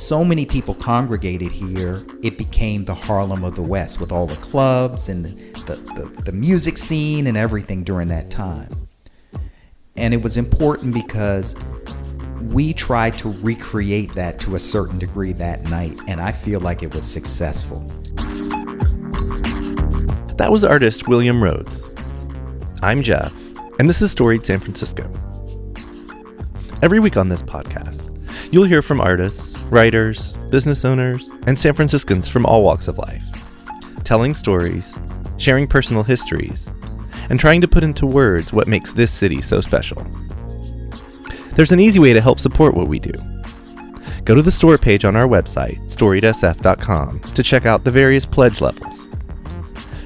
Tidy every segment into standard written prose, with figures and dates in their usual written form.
so many people congregated here, it became the Harlem of the West with all the clubs and the music scene and everything during that time. And it was important because we tried to recreate that to a certain degree that night, and I feel like it was successful. That was artist William Rhodes. I'm Jeff, and this is Storied San Francisco. Every week on this podcast, you'll hear from artists, writers, business owners, and San Franciscans from all walks of life, telling stories, sharing personal histories, and trying to put into words what makes this city so special. There's an easy way to help support what we do. Go to the store page on our website, storiedsf.com, to check out the various pledge levels.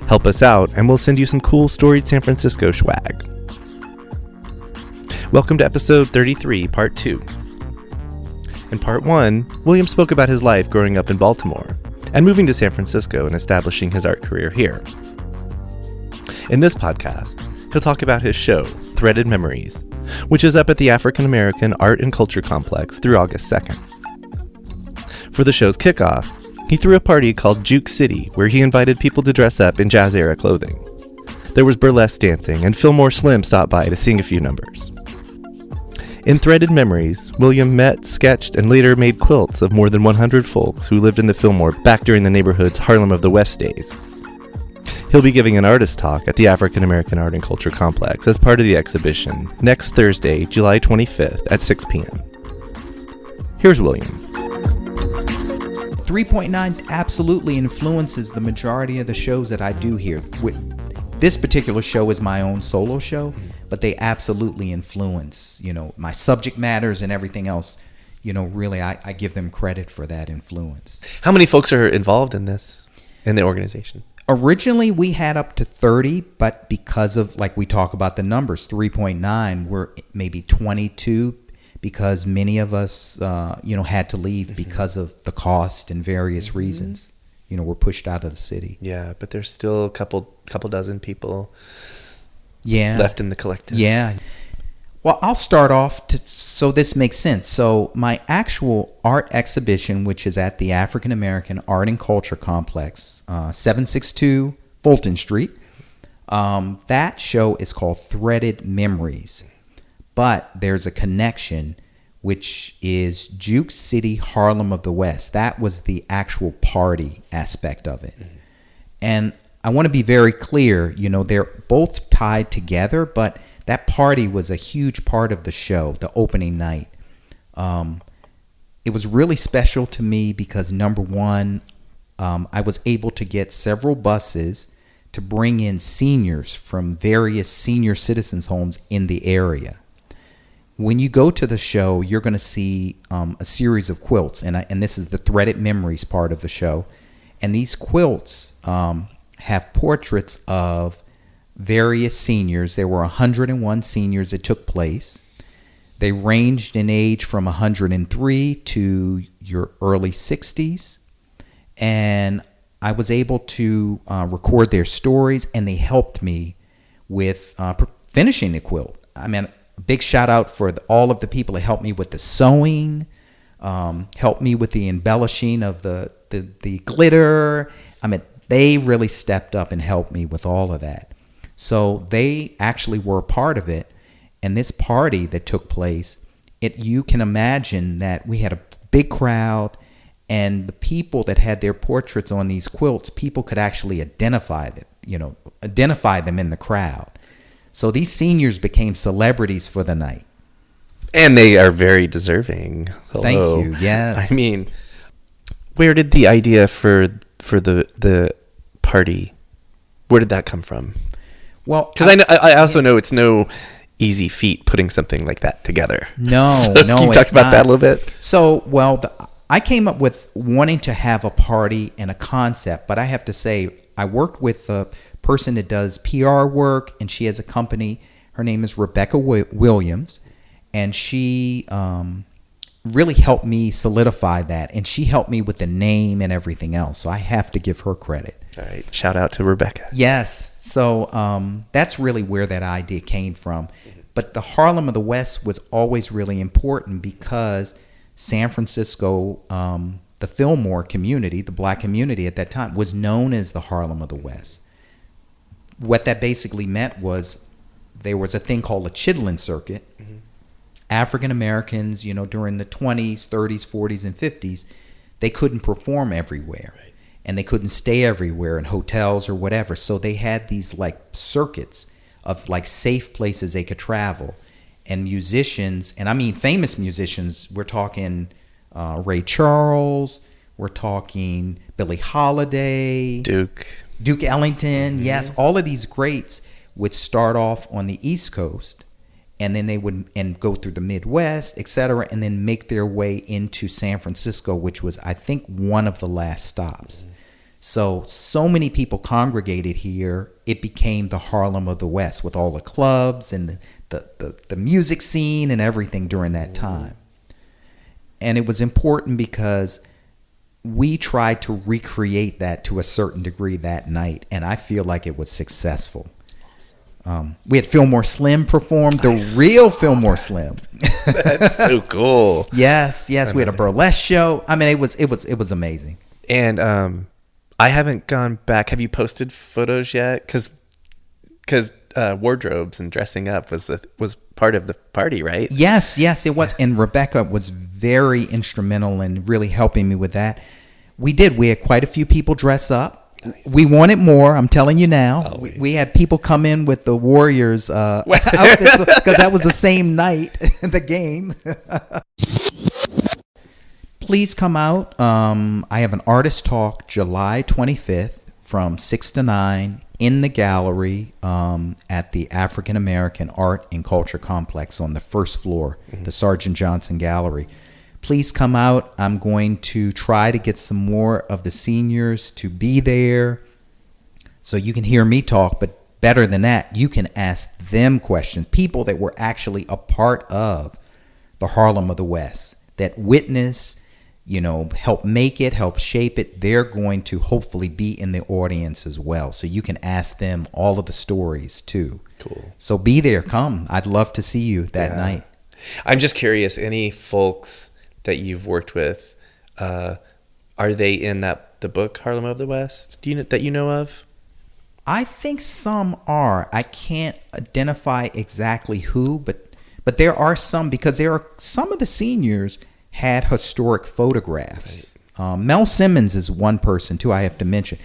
Help us out, and we'll send you some cool Storied San Francisco swag. Welcome to episode 33, part 2. In part 1, William spoke about his life growing up in Baltimore and moving to San Francisco and establishing his art career here. In this podcast, he'll talk about his show, Threaded Memories, which is up at the African American Art and Culture Complex through August 2nd. For the show's kickoff, he threw a party called Juke City, where he invited people to dress up in jazz-era clothing. There was burlesque dancing, and Fillmore Slim stopped by to sing a few numbers. In Threaded Memories, William met, sketched, and later made quilts of more than 100 folks who lived in the Fillmore back during the neighborhood's Harlem of the West days. He'll be giving an artist talk at the African American Art and Culture Complex as part of the exhibition next Thursday, July 25th at 6 p.m. Here's William. 3.9 absolutely influences the majority of the shows that I do here. This particular show is my own solo show, but they absolutely influence, my subject matters and everything else. Really, I give them credit for that influence. How many folks are involved in the organization? Originally, we had up to 30, but because of, like we talk about the numbers, 3.9, we're maybe 22 because many of us, had to leave because of the cost and various reasons. We're pushed out of the city. Yeah, but there's still a couple dozen people left in the collective. Yeah. Well, I'll start off so this makes sense. So my actual art exhibition, which is at the African American Art and Culture Complex, 762 Fulton Street, that show is called Threaded Memories. But there's a connection, which is Juke City, Harlem of the West. That was the actual party aspect of it. And I want to be very clear, they're both tied together, but that party was a huge part of the show, the opening night. It was really special to me because, number one, I was able to get several buses to bring in seniors from various senior citizens' homes in the area. When you go to the show, you're going to see a series of quilts, and this is the Threaded Memories part of the show. And these quilts have portraits of various seniors. There were 101 seniors that took place. They ranged in age from 103 to your early 60s. And I was able to record their stories, and they helped me with finishing the quilt. I mean, a big shout out for all of the people that helped me with the sewing, helped me with the embellishing of the glitter. I mean, they really stepped up and helped me with all of that. So they actually were a part of it. And this party that took place, you can imagine that we had a big crowd, and the people that had their portraits on these quilts, people could actually identify them in the crowd. So these seniors became celebrities for the night. And they are very deserving. Thank you. Yes. I mean, where did the idea for the party, where did that come from? Well, because I also know it's no easy feat putting something like that together. No, so no. Can you talk about that a little bit? So, I came up with wanting to have a party and a concept, but I have to say, I worked with a person that does PR work, and she has a company. Her name is Rebecca Williams, and she really helped me solidify that, and she helped me with the name and everything else. So I have to give her credit. All right. Shout out to Rebecca. Yes. So that's really where that idea came from. But the Harlem of the West was always really important because San Francisco, the Fillmore community, the black community at that time, was known as the Harlem of the West. What that basically meant was there was a thing called a chitlin circuit. Mm-hmm. African Americans, during the 20s, 30s, 40s, and 50s, they couldn't perform everywhere. Right. And they couldn't stay everywhere in hotels or whatever. So they had these like circuits of like safe places they could travel. And musicians, and I mean famous musicians, we're talking Ray Charles, we're talking Billie Holiday, Duke Ellington, mm-hmm. Yes, all of these greats would start off on the East Coast, and then they would go through the Midwest, etc., and then make their way into San Francisco, which was, I think, one of the last stops. Mm-hmm. So many people congregated here. It became the Harlem of the West with all the clubs and the music scene and everything during that time. And it was important because we tried to recreate that to a certain degree that night, and I feel like it was successful. We had Fillmore Slim perform, the real Fillmore Slim. That's so cool. Yes. We had a burlesque show. I mean, it was amazing. And I haven't gone back. Have you posted photos yet? Because wardrobes and dressing up was part of the party, right? Yes, it was. And Rebecca was very instrumental in really helping me with that. We had quite a few people dress up. Nice. We wanted more, I'm telling you now. We had people come in with the Warriors outfits because that was the same night, the game. Please come out. I have an artist talk July 25th from 6 to 9 in the gallery at the African American Art and Culture Complex on the first floor, mm-hmm. the Sergeant Johnson Gallery. Please come out. I'm going to try to get some more of the seniors to be there so you can hear me talk, but better than that, you can ask them questions. People that were actually a part of the Harlem of the West, that witness, help make it, help shape it. They're going to hopefully be in the audience as well. So you can ask them all of the stories too. Cool. So be there. Come. I'd love to see you that night. I'm just curious, any folks that you've worked with, are they in the book Harlem of the West? That you know of? I think some are. I can't identify exactly who, but there are some, because there are some of the seniors had historic photographs. Right. Mel Simmons is one person too I have to mention,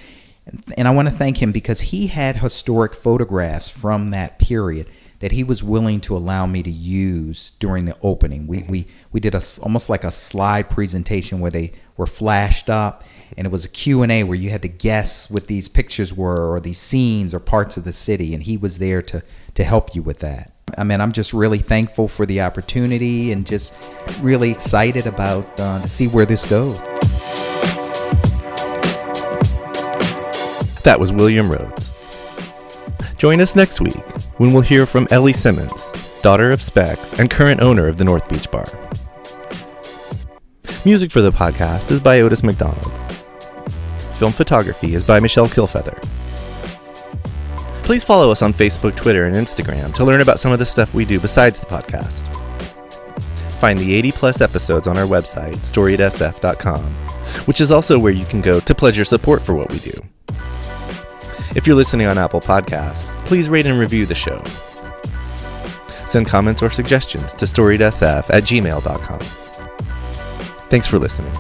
and I want to thank him because he had historic photographs from that period that he was willing to allow me to use during the opening. We did almost like a slide presentation where they were flashed up, and it was a Q&A where you had to guess what these pictures were or these scenes or parts of the city, and he was there to help you with that. I mean, I'm just really thankful for the opportunity and just really excited about to see where this goes. That was William Rhodes. Join us next week when we'll hear from Ellie Simmons, daughter of Specs and current owner of the North Beach Bar. Music for the podcast is by Otis McDonald. Film photography is by Michelle Kilfeather. Please follow us on Facebook, Twitter, and Instagram to learn about some of the stuff we do besides the podcast. Find the 80-plus episodes on our website, storiedsf.com, which is also where you can go to pledge your support for what we do. If you're listening on Apple Podcasts, please rate and review the show. Send comments or suggestions to storiedsf@gmail.com. Thanks for listening.